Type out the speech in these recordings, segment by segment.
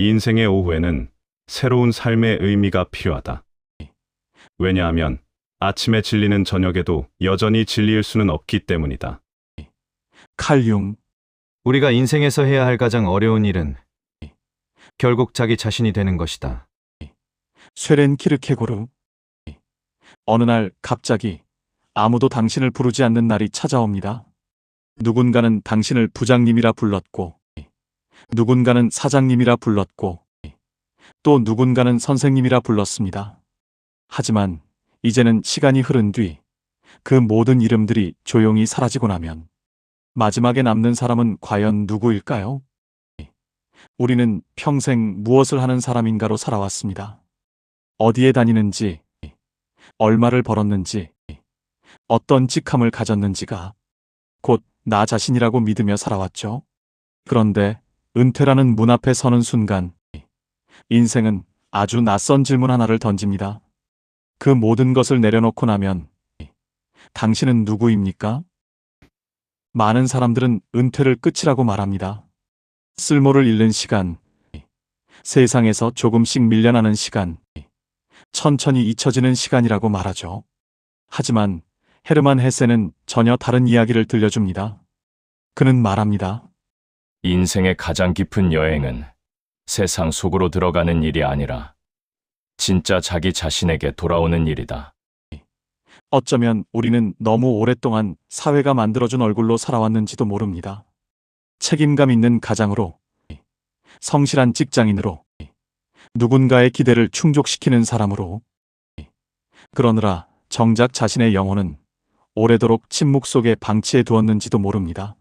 인생의 오후에는 새로운 삶의 의미가 필요하다. 왜냐하면 아침에 진리는 저녁에도 여전히 진리일 수는 없기 때문이다. 칼융. 우리가 인생에서 해야 할 가장 어려운 일은 결국 자기 자신이 되는 것이다. 쇠렌 키르케고르. 어느 날 갑자기 아무도 당신을 부르지 않는 날이 찾아옵니다. 누군가는 당신을 부장님이라 불렀고, 누군가는 사장님이라 불렀고, 또 누군가는 선생님이라 불렀습니다. 하지만 이제는 시간이 흐른 뒤 그 모든 이름들이 조용히 사라지고 나면 마지막에 남는 사람은 과연 누구일까요? 우리는 평생 무엇을 하는 사람인가로 살아왔습니다. 어디에 다니는지, 얼마를 벌었는지, 어떤 직함을 가졌는지가 곧 나 자신이라고 믿으며 살아왔죠. 그런데 은퇴라는 문 앞에 서는 순간 인생은 아주 낯선 질문 하나를 던집니다. 그 모든 것을 내려놓고 나면 당신은 누구입니까? 많은 사람들은 은퇴를 끝이라고 말합니다. 쓸모를 잃는 시간, 세상에서 조금씩 밀려나는 시간, 천천히 잊혀지는 시간이라고 말하죠. 하지만 헤르만 헤세는 전혀 다른 이야기를 들려줍니다. 그는 말합니다. 인생의 가장 깊은 여행은 세상 속으로 들어가는 일이 아니라 진짜 자기 자신에게 돌아오는 일이다. 어쩌면 우리는 너무 오랫동안 사회가 만들어준 얼굴로 살아왔는지도 모릅니다. 책임감 있는 가장으로, 성실한 직장인으로, 누군가의 기대를 충족시키는 사람으로. 그러느라 정작 자신의 영혼은 오래도록 침묵 속에 방치해 두었는지도 모릅니다.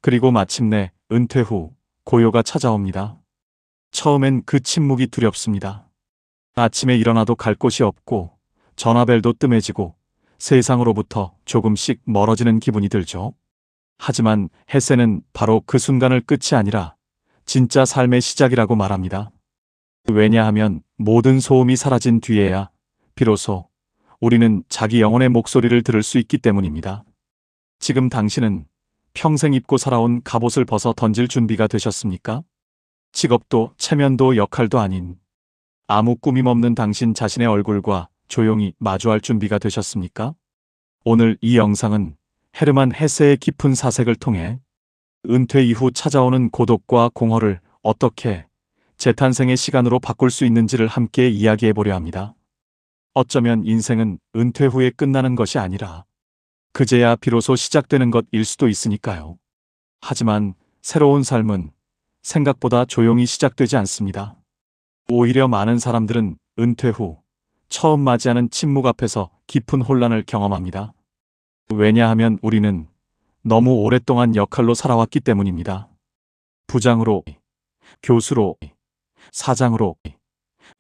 그리고 마침내 은퇴 후 고요가 찾아옵니다. 처음엔 그 침묵이 두렵습니다. 아침에 일어나도 갈 곳이 없고 전화벨도 뜸해지고 세상으로부터 조금씩 멀어지는 기분이 들죠. 하지만 헤세는 바로 그 순간을 끝이 아니라 진짜 삶의 시작이라고 말합니다. 왜냐하면 모든 소음이 사라진 뒤에야 비로소 우리는 자기 영혼의 목소리를 들을 수 있기 때문입니다. 지금 당신은 평생 입고 살아온 갑옷을 벗어 던질 준비가 되셨습니까? 직업도 체면도 역할도 아닌 아무 꾸밈 없는 당신 자신의 얼굴과 조용히 마주할 준비가 되셨습니까? 오늘 이 영상은 헤르만 헤세의 깊은 사색을 통해 은퇴 이후 찾아오는 고독과 공허를 어떻게 재탄생의 시간으로 바꿀 수 있는지를 함께 이야기해 보려 합니다. 어쩌면 인생은 은퇴 후에 끝나는 것이 아니라 그제야 비로소 시작되는 것일 수도 있으니까요. 하지만 새로운 삶은 생각보다 조용히 시작되지 않습니다. 오히려 많은 사람들은 은퇴 후 처음 맞이하는 침묵 앞에서 깊은 혼란을 경험합니다. 왜냐하면 우리는 너무 오랫동안 역할로 살아왔기 때문입니다. 부장으로, 교수로, 사장으로,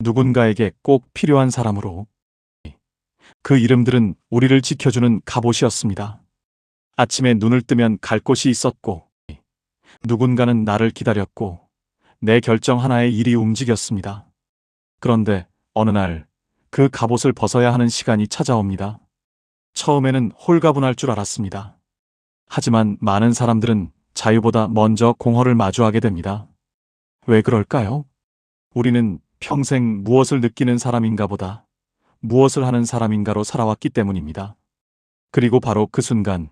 누군가에게 꼭 필요한 사람으로. 그 이름들은 우리를 지켜주는 갑옷이었습니다. 아침에 눈을 뜨면 갈 곳이 있었고, 누군가는 나를 기다렸고, 내 결정 하나에 일이 움직였습니다. 그런데 어느 날 그 갑옷을 벗어야 하는 시간이 찾아옵니다. 처음에는 홀가분할 줄 알았습니다. 하지만 많은 사람들은 자유보다 먼저 공허를 마주하게 됩니다. 왜 그럴까요? 우리는 평생 무엇을 느끼는 사람인가 보다 무엇을 하는 사람인가로 살아왔기 때문입니다. 그리고 바로 그 순간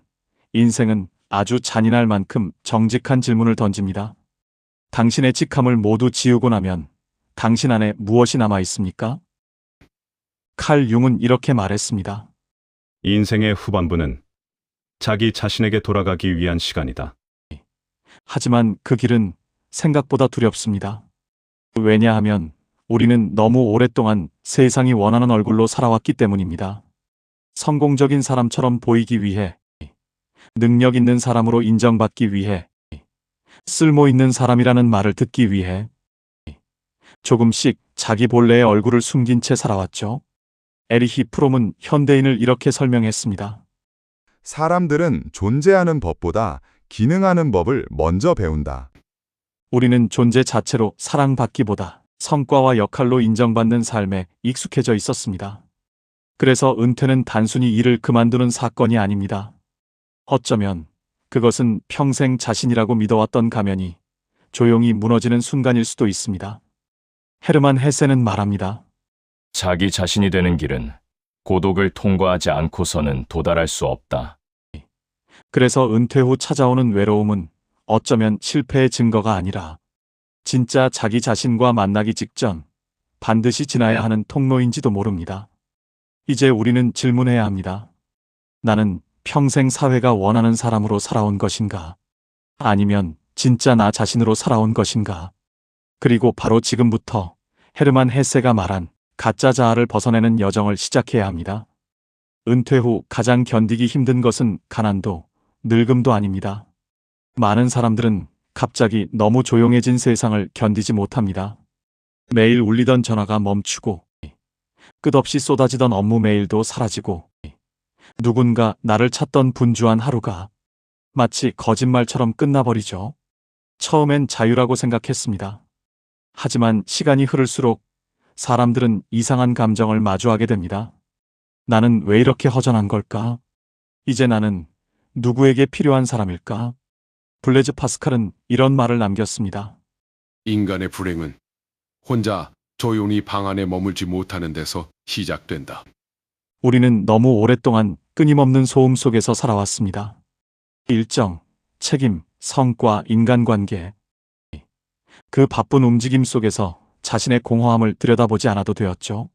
인생은 아주 잔인할 만큼 정직한 질문을 던집니다. 당신의 직함을 모두 지우고 나면 당신 안에 무엇이 남아 있습니까? 칼 융은 이렇게 말했습니다. 인생의 후반부는 자기 자신에게 돌아가기 위한 시간이다. 하지만 그 길은 생각보다 두렵습니다. 왜냐하면 우리는 너무 오랫동안 세상이 원하는 얼굴로 살아왔기 때문입니다. 성공적인 사람처럼 보이기 위해, 능력 있는 사람으로 인정받기 위해, 쓸모 있는 사람이라는 말을 듣기 위해 조금씩 자기 본래의 얼굴을 숨긴 채 살아왔죠. 에리히 프롬은 현대인을 이렇게 설명했습니다. 사람들은 존재하는 법보다 기능하는 법을 먼저 배운다. 우리는 존재 자체로 사랑받기보다 성과와 역할로 인정받는 삶에 익숙해져 있었습니다. 그래서 은퇴는 단순히 일을 그만두는 사건이 아닙니다. 어쩌면 그것은 평생 자신이라고 믿어왔던 가면이 조용히 무너지는 순간일 수도 있습니다. 헤르만 헤세는 말합니다. 자기 자신이 되는 길은 고독을 통과하지 않고서는 도달할 수 없다. 그래서 은퇴 후 찾아오는 외로움은 어쩌면 실패의 증거가 아니라 진짜 자기 자신과 만나기 직전 반드시 지나야 하는 통로인지도 모릅니다. 이제 우리는 질문해야 합니다. 나는 평생 사회가 원하는 사람으로 살아온 것인가? 아니면 진짜 나 자신으로 살아온 것인가? 그리고 바로 지금부터 헤르만 헤세가 말한 가짜 자아를 벗어내는 여정을 시작해야 합니다. 은퇴 후 가장 견디기 힘든 것은 가난도 늙음도 아닙니다. 많은 사람들은 갑자기 너무 조용해진 세상을 견디지 못합니다. 매일 울리던 전화가 멈추고 끝없이 쏟아지던 업무 메일도 사라지고 누군가 나를 찾던 분주한 하루가 마치 거짓말처럼 끝나버리죠. 처음엔 자유라고 생각했습니다. 하지만 시간이 흐를수록 사람들은 이상한 감정을 마주하게 됩니다. 나는 왜 이렇게 허전한 걸까? 이제 나는 누구에게 필요한 사람일까? 블레즈 파스칼은 이런 말을 남겼습니다. 인간의 불행은 혼자 조용히 방 안에 머물지 못하는 데서 시작된다. 우리는 너무 오랫동안 끊임없는 소음 속에서 살아왔습니다. 일정, 책임, 성과, 인간관계. 그 바쁜 움직임 속에서 자신의 공허함을 들여다보지 않아도 되었죠.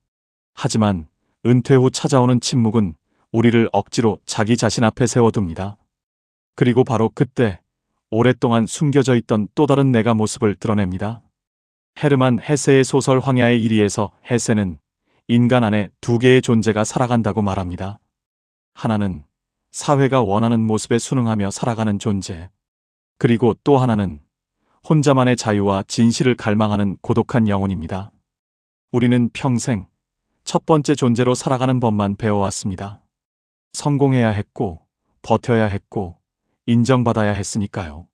하지만 은퇴 후 찾아오는 침묵은 우리를 억지로 자기 자신 앞에 세워둡니다. 그리고 바로 그때 오랫동안 숨겨져 있던 또 다른 내가 모습을 드러냅니다. 헤르만 헤세의 소설 황야의 일위에서 헤세는 인간 안에 두 개의 존재가 살아간다고 말합니다. 하나는 사회가 원하는 모습에 순응하며 살아가는 존재. 그리고 또 하나는 혼자만의 자유와 진실을 갈망하는 고독한 영혼입니다. 우리는 평생 첫 번째 존재로 살아가는 법만 배워왔습니다. 성공해야 했고, 버텨야 했고, 인정받아야 했으니까요.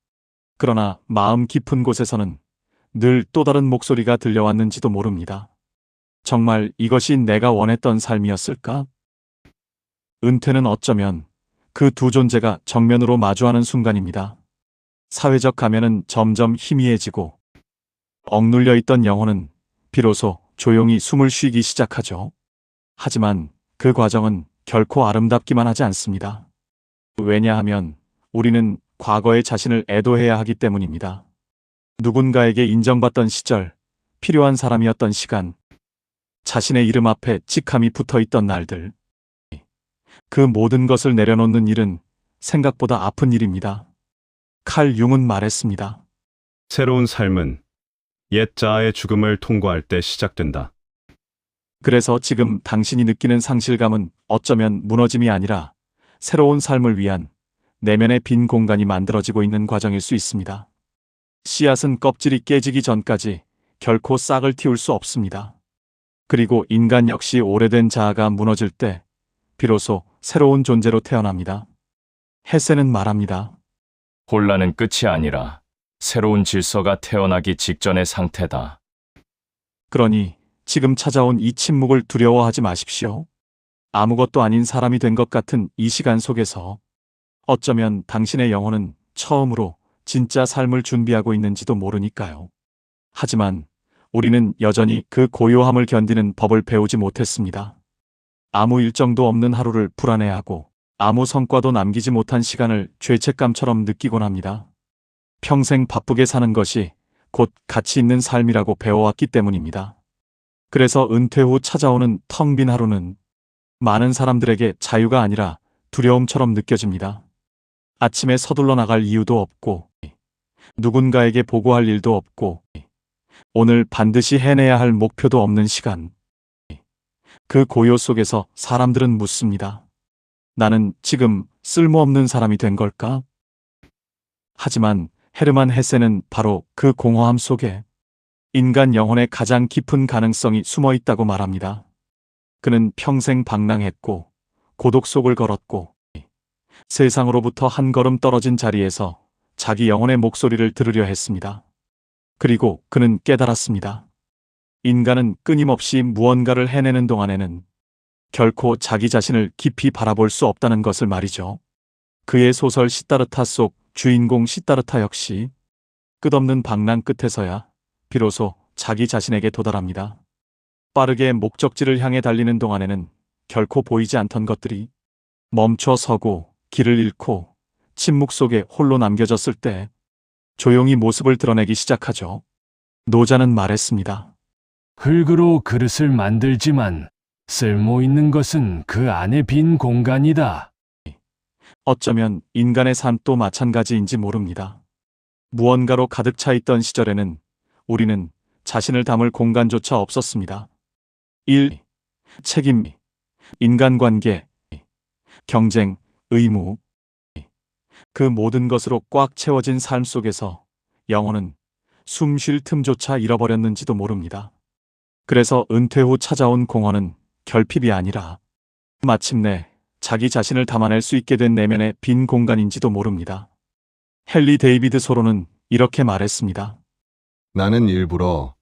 그러나 마음 깊은 곳에서는 늘 또 다른 목소리가 들려왔는지도 모릅니다. 정말 이것이 내가 원했던 삶이었을까? 은퇴는 어쩌면 그 두 존재가 정면으로 마주하는 순간입니다. 사회적 가면은 점점 희미해지고 억눌려 있던 영혼은 비로소 조용히 숨을 쉬기 시작하죠. 하지만 그 과정은 결코 아름답기만 하지 않습니다. 왜냐하면 우리는 과거의 자신을 애도해야 하기 때문입니다. 누군가에게 인정받던 시절, 필요한 사람이었던 시간, 자신의 이름 앞에 직함이 붙어 있던 날들. 그 모든 것을 내려놓는 일은 생각보다 아픈 일입니다. 칼 융은 말했습니다. 새로운 삶은 옛 자아의 죽음을 통과할 때 시작된다. 그래서 지금 당신이 느끼는 상실감은 어쩌면 무너짐이 아니라 새로운 삶을 위한 내면의 빈 공간이 만들어지고 있는 과정일 수 있습니다. 씨앗은 껍질이 깨지기 전까지 결코 싹을 틔울 수 없습니다. 그리고 인간 역시 오래된 자아가 무너질 때 비로소 새로운 존재로 태어납니다. 헤세는 말합니다. 혼란은 끝이 아니라 새로운 질서가 태어나기 직전의 상태다. 그러니 지금 찾아온 이 침묵을 두려워하지 마십시오. 아무것도 아닌 사람이 된 것 같은 이 시간 속에서 어쩌면 당신의 영혼은 처음으로 진짜 삶을 준비하고 있는지도 모르니까요. 하지만 우리는 여전히 그 고요함을 견디는 법을 배우지 못했습니다. 아무 일정도 없는 하루를 불안해하고 아무 성과도 남기지 못한 시간을 죄책감처럼 느끼곤 합니다. 평생 바쁘게 사는 것이 곧 가치 있는 삶이라고 배워왔기 때문입니다. 그래서 은퇴 후 찾아오는 텅 빈 하루는 많은 사람들에게 자유가 아니라 두려움처럼 느껴집니다. 아침에 서둘러 나갈 이유도 없고 누군가에게 보고할 일도 없고 오늘 반드시 해내야 할 목표도 없는 시간. 그 고요 속에서 사람들은 묻습니다. 나는 지금 쓸모없는 사람이 된 걸까? 하지만 헤르만 헤세는 바로 그 공허함 속에 인간 영혼의 가장 깊은 가능성이 숨어 있다고 말합니다. 그는 평생 방랑했고 고독 속을 걸었고 세상으로부터 한 걸음 떨어진 자리에서 자기 영혼의 목소리를 들으려 했습니다. 그리고 그는 깨달았습니다. 인간은 끊임없이 무언가를 해내는 동안에는 결코 자기 자신을 깊이 바라볼 수 없다는 것을 말이죠. 그의 소설 시다르타 속 주인공 시다르타 역시 끝없는 방랑 끝에서야 비로소 자기 자신에게 도달합니다. 빠르게 목적지를 향해 달리는 동안에는 결코 보이지 않던 것들이 멈춰 서고 길을 잃고 침묵 속에 홀로 남겨졌을 때 조용히 모습을 드러내기 시작하죠. 노자는 말했습니다. 흙으로 그릇을 만들지만 쓸모 있는 것은 그 안에 빈 공간이다. 어쩌면 인간의 삶도 마찬가지인지 모릅니다. 무언가로 가득 차 있던 시절에는 우리는 자신을 담을 공간조차 없었습니다. 일, 책임, 인간관계, 경쟁, 의무. 그 모든 것으로 꽉 채워진 삶 속에서 영혼은 숨 쉴 틈조차 잃어버렸는지도 모릅니다. 그래서 은퇴 후 찾아온 공허는 결핍이 아니라 마침내 자기 자신을 담아낼 수 있게 된 내면의 빈 공간인지도 모릅니다. 헨리 데이비드 소로는 이렇게 말했습니다. 나는 일부러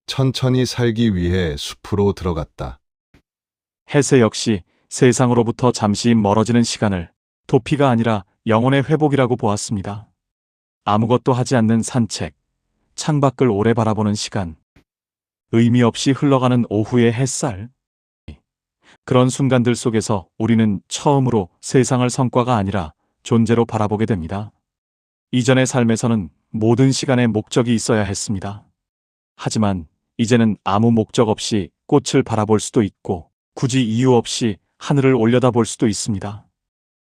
천천히 살기 위해 숲으로 들어갔다. 헤세 역시 세상으로부터 잠시 멀어지는 시간을 도피가 아니라 영혼의 회복이라고 보았습니다. 아무것도 하지 않는 산책, 창밖을 오래 바라보는 시간, 의미 없이 흘러가는 오후의 햇살. 그런 순간들 속에서 우리는 처음으로 세상을 성과가 아니라 존재로 바라보게 됩니다. 이전의 삶에서는 모든 시간에 목적이 있어야 했습니다. 하지만 이제는 아무 목적 없이 꽃을 바라볼 수도 있고 굳이 이유 없이 하늘을 올려다볼 수도 있습니다.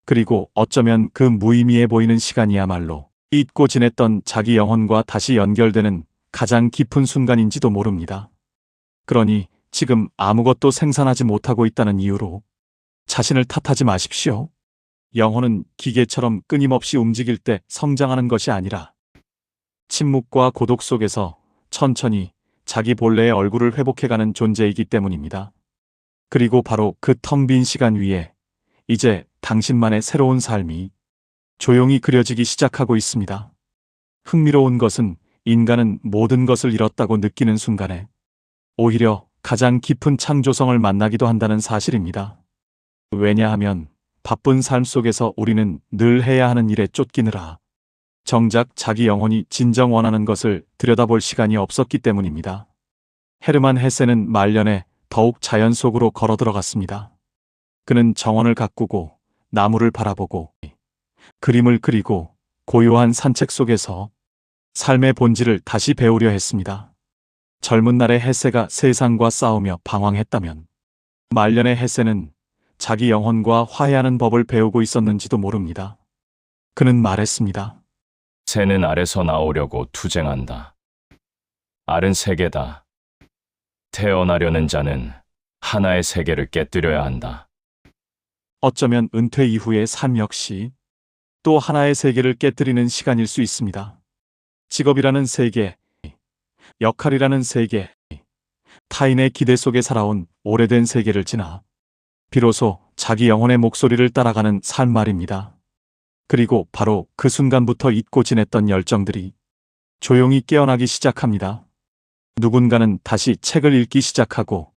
그리고 어쩌면 그 무의미해 보이는 시간이야말로 잊고 지냈던 자기 영혼과 다시 연결되는 가장 깊은 순간인지도 모릅니다. 그러니 지금 아무것도 생산하지 못하고 있다는 이유로 자신을 탓하지 마십시오. 영혼은 기계처럼 끊임없이 움직일 때 성장하는 것이 아니라 침묵과 고독 속에서 천천히 자기 본래의 얼굴을 회복해가는 존재이기 때문입니다. 그리고 바로 그 텅 빈 시간 위에 이제 당신만의 새로운 삶이 조용히 그려지기 시작하고 있습니다. 흥미로운 것은 인간은 모든 것을 잃었다고 느끼는 순간에 오히려 가장 깊은 창조성을 만나기도 한다는 사실입니다. 왜냐하면 바쁜 삶 속에서 우리는 늘 해야 하는 일에 쫓기느라 정작 자기 영혼이 진정 원하는 것을 들여다볼 시간이 없었기 때문입니다. 헤르만 헤세는 말년에 더욱 자연 속으로 걸어 들어갔습니다. 그는 정원을 가꾸고 나무를 바라보고 그림을 그리고 고요한 산책 속에서 삶의 본질을 다시 배우려 했습니다. 젊은 날의 헤세가 세상과 싸우며 방황했다면 말년의 헤세는 자기 영혼과 화해하는 법을 배우고 있었는지도 모릅니다. 그는 말했습니다. 새는 알에서 나오려고 투쟁한다. 알은 세계다. 태어나려는 자는 하나의 세계를 깨뜨려야 한다. 어쩌면 은퇴 이후의 삶 역시 또 하나의 세계를 깨뜨리는 시간일 수 있습니다. 직업이라는 세계, 역할이라는 세계, 타인의 기대 속에 살아온 오래된 세계를 지나 비로소 자기 영혼의 목소리를 따라가는 삶 말입니다. 그리고 바로 그 순간부터 잊고 지냈던 열정들이 조용히 깨어나기 시작합니다. 누군가는 다시 책을 읽기 시작하고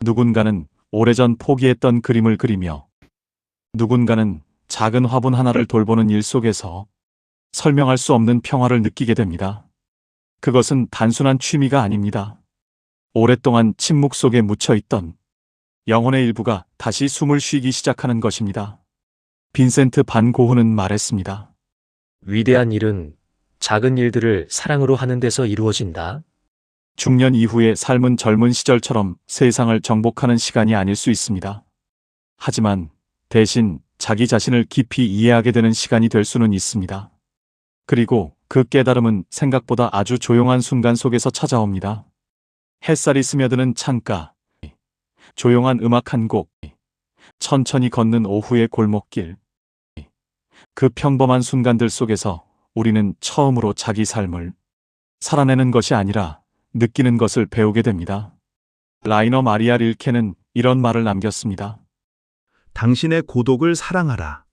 누군가는 오래전 포기했던 그림을 그리며 누군가는 작은 화분 하나를 돌보는 일 속에서 설명할 수 없는 평화를 느끼게 됩니다. 그것은 단순한 취미가 아닙니다. 오랫동안 침묵 속에 묻혀있던 영혼의 일부가 다시 숨을 쉬기 시작하는 것입니다. 빈센트 반 고흐는 말했습니다. 위대한 일은 작은 일들을 사랑으로 하는 데서 이루어진다. 중년 이후의 삶은 젊은 시절처럼 세상을 정복하는 시간이 아닐 수 있습니다. 하지만 대신 자기 자신을 깊이 이해하게 되는 시간이 될 수는 있습니다. 그리고 그 깨달음은 생각보다 아주 조용한 순간 속에서 찾아옵니다. 햇살이 스며드는 창가, 조용한 음악 한 곡, 천천히 걷는 오후의 골목길. 그 평범한 순간들 속에서 우리는 처음으로 자기 삶을 살아내는 것이 아니라 느끼는 것을 배우게 됩니다. 라이너 마리아 릴케는 이런 말을 남겼습니다. 당신의 고독을 사랑하라.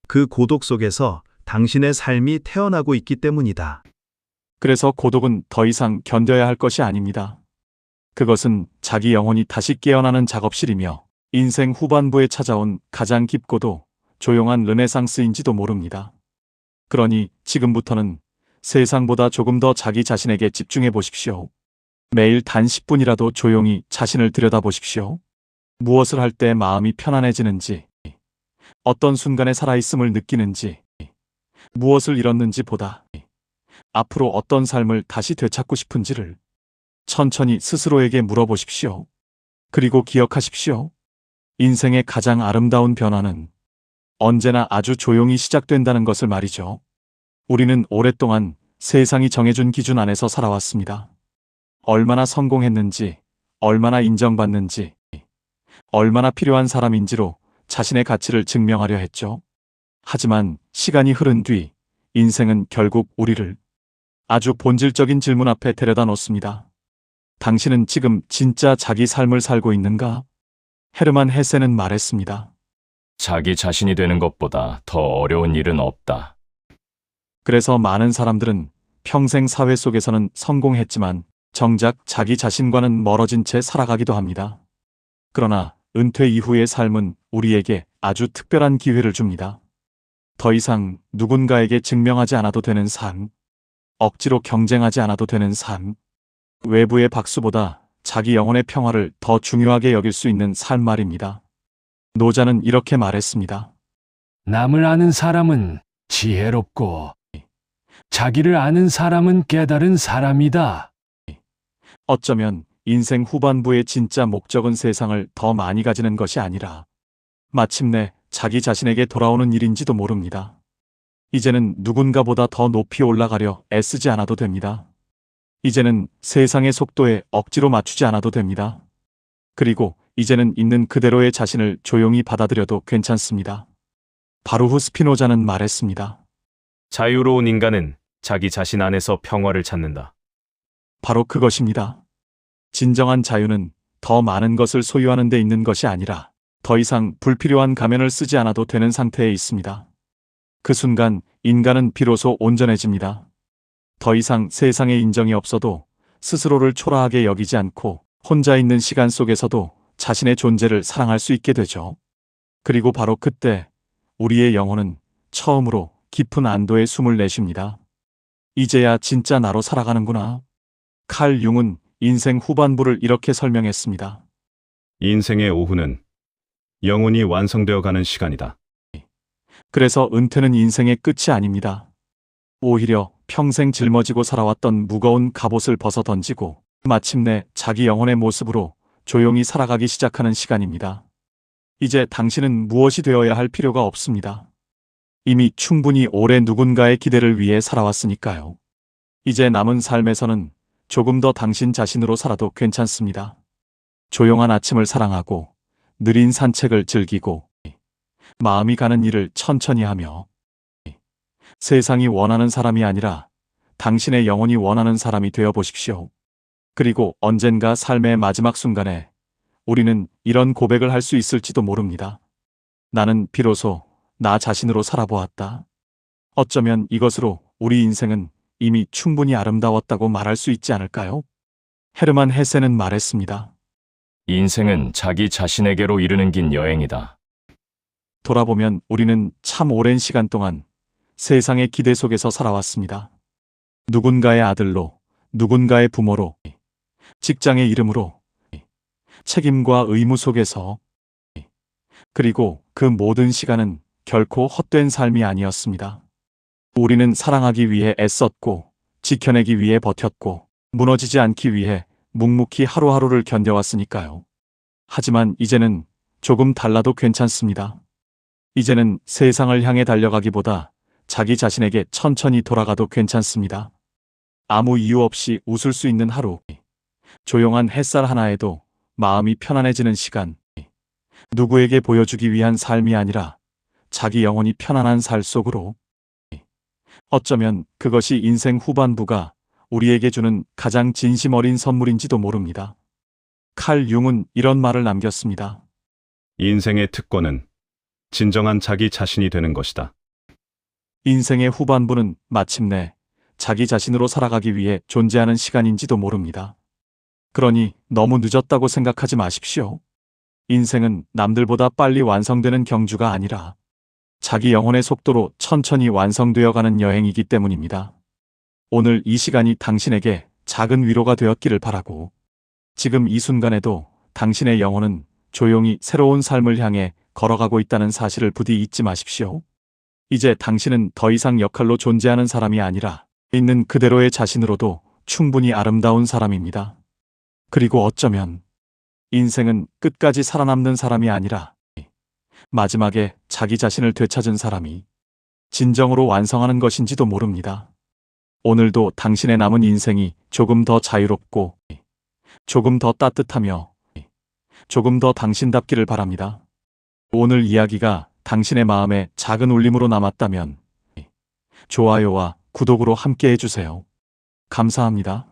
그 고독 속에서 당신의 삶이 태어나고 있기 때문이다. 그래서 고독은 더 이상 견뎌야 할 것이 아닙니다. 그것은 자기 영혼이 다시 깨어나는 작업실이며 인생 후반부에 찾아온 가장 깊고도 조용한 르네상스인지도 모릅니다. 그러니 지금부터는 세상보다 조금 더 자기 자신에게 집중해 보십시오. 매일 단 10분이라도 조용히 자신을 들여다보십시오. 무엇을 할 때 마음이 편안해지는지, 어떤 순간에 살아있음을 느끼는지, 무엇을 잃었는지 보다 앞으로 어떤 삶을 다시 되찾고 싶은지를 천천히 스스로에게 물어보십시오. 그리고 기억하십시오. 인생의 가장 아름다운 변화는 언제나 아주 조용히 시작된다는 것을 말이죠. 우리는 오랫동안 세상이 정해준 기준 안에서 살아왔습니다. 얼마나 성공했는지, 얼마나 인정받는지, 얼마나 필요한 사람인지로 자신의 가치를 증명하려 했죠. 하지만 시간이 흐른 뒤 인생은 결국 우리를 아주 본질적인 질문 앞에 데려다 놓습니다. 당신은 지금 진짜 자기 삶을 살고 있는가? 헤르만 헤세는 말했습니다. 자기 자신이 되는 것보다 더 어려운 일은 없다. 그래서 많은 사람들은 평생 사회 속에서는 성공했지만 정작 자기 자신과는 멀어진 채 살아가기도 합니다. 그러나 은퇴 이후의 삶은 우리에게 아주 특별한 기회를 줍니다. 더 이상 누군가에게 증명하지 않아도 되는 삶, 억지로 경쟁하지 않아도 되는 삶, 외부의 박수보다 자기 영혼의 평화를 더 중요하게 여길 수 있는 삶 말입니다. 노자는 이렇게 말했습니다. 남을 아는 사람은 지혜롭고 자기를 아는 사람은 깨달은 사람이다. 어쩌면 인생 후반부의 진짜 목적은 세상을 더 많이 가지는 것이 아니라 마침내 자기 자신에게 돌아오는 일인지도 모릅니다. 이제는 누군가보다 더 높이 올라가려 애쓰지 않아도 됩니다. 이제는 세상의 속도에 억지로 맞추지 않아도 됩니다. 그리고 이제는 있는 그대로의 자신을 조용히 받아들여도 괜찮습니다. 바루흐 스피노자는 말했습니다. 자유로운 인간은 자기 자신 안에서 평화를 찾는다. 바로 그것입니다. 진정한 자유는 더 많은 것을 소유하는 데 있는 것이 아니라 더 이상 불필요한 가면을 쓰지 않아도 되는 상태에 있습니다. 그 순간 인간은 비로소 온전해집니다. 더 이상 세상에 인정이 없어도 스스로를 초라하게 여기지 않고 혼자 있는 시간 속에서도 자신의 존재를 사랑할 수 있게 되죠. 그리고 바로 그때 우리의 영혼은 처음으로 깊은 안도의 숨을 내쉽니다. 이제야 진짜 나로 살아가는구나. 칼 융은 인생 후반부를 이렇게 설명했습니다. 인생의 오후는 영혼이 완성되어 가는 시간이다. 그래서 은퇴는 인생의 끝이 아닙니다. 오히려 평생 짊어지고 살아왔던 무거운 갑옷을 벗어 던지고 마침내 자기 영혼의 모습으로 조용히 살아가기 시작하는 시간입니다. 이제 당신은 무엇이 되어야 할 필요가 없습니다. 이미 충분히 오래 누군가의 기대를 위해 살아왔으니까요. 이제 남은 삶에서는 조금 더 당신 자신으로 살아도 괜찮습니다. 조용한 아침을 사랑하고 느린 산책을 즐기고 마음이 가는 일을 천천히 하며 세상이 원하는 사람이 아니라 당신의 영혼이 원하는 사람이 되어 보십시오. 그리고 언젠가 삶의 마지막 순간에 우리는 이런 고백을 할 수 있을지도 모릅니다. 나는 비로소 나 자신으로 살아보았다. 어쩌면 이것으로 우리 인생은 이미 충분히 아름다웠다고 말할 수 있지 않을까요? 헤르만 헤세는 말했습니다. 인생은 자기 자신에게로 이르는 긴 여행이다. 돌아보면 우리는 참 오랜 시간 동안 세상의 기대 속에서 살아왔습니다. 누군가의 아들로, 누군가의 부모로, 직장의 이름으로, 책임과 의무 속에서, 그리고 그 모든 시간은 결코 헛된 삶이 아니었습니다. 우리는 사랑하기 위해 애썼고, 지켜내기 위해 버텼고, 무너지지 않기 위해 묵묵히 하루하루를 견뎌왔으니까요. 하지만 이제는 조금 달라도 괜찮습니다. 이제는 세상을 향해 달려가기보다 자기 자신에게 천천히 돌아가도 괜찮습니다. 아무 이유 없이 웃을 수 있는 하루, 조용한 햇살 하나에도 마음이 편안해지는 시간, 누구에게 보여주기 위한 삶이 아니라 자기 영혼이 편안한 살 속으로. 어쩌면 그것이 인생 후반부가 우리에게 주는 가장 진심 어린 선물인지도 모릅니다. 칼 융은 이런 말을 남겼습니다. 인생의 특권은 진정한 자기 자신이 되는 것이다. 인생의 후반부는 마침내 자기 자신으로 살아가기 위해 존재하는 시간인지도 모릅니다. 그러니 너무 늦었다고 생각하지 마십시오. 인생은 남들보다 빨리 완성되는 경주가 아니라 자기 영혼의 속도로 천천히 완성되어 가는 여행이기 때문입니다. 오늘 이 시간이 당신에게 작은 위로가 되었기를 바라고, 지금 이 순간에도 당신의 영혼은 조용히 새로운 삶을 향해 걸어가고 있다는 사실을 부디 잊지 마십시오. 이제 당신은 더 이상 역할로 존재하는 사람이 아니라 있는 그대로의 자신으로도 충분히 아름다운 사람입니다. 그리고 어쩌면 인생은 끝까지 살아남는 사람이 아니라 마지막에 자기 자신을 되찾은 사람이 진정으로 완성하는 것인지도 모릅니다. 오늘도 당신의 남은 인생이 조금 더 자유롭고 조금 더 따뜻하며 조금 더 당신답기를 바랍니다. 오늘 이야기가 당신의 마음에 작은 울림으로 남았다면 좋아요와 구독으로 함께 해주세요. 감사합니다.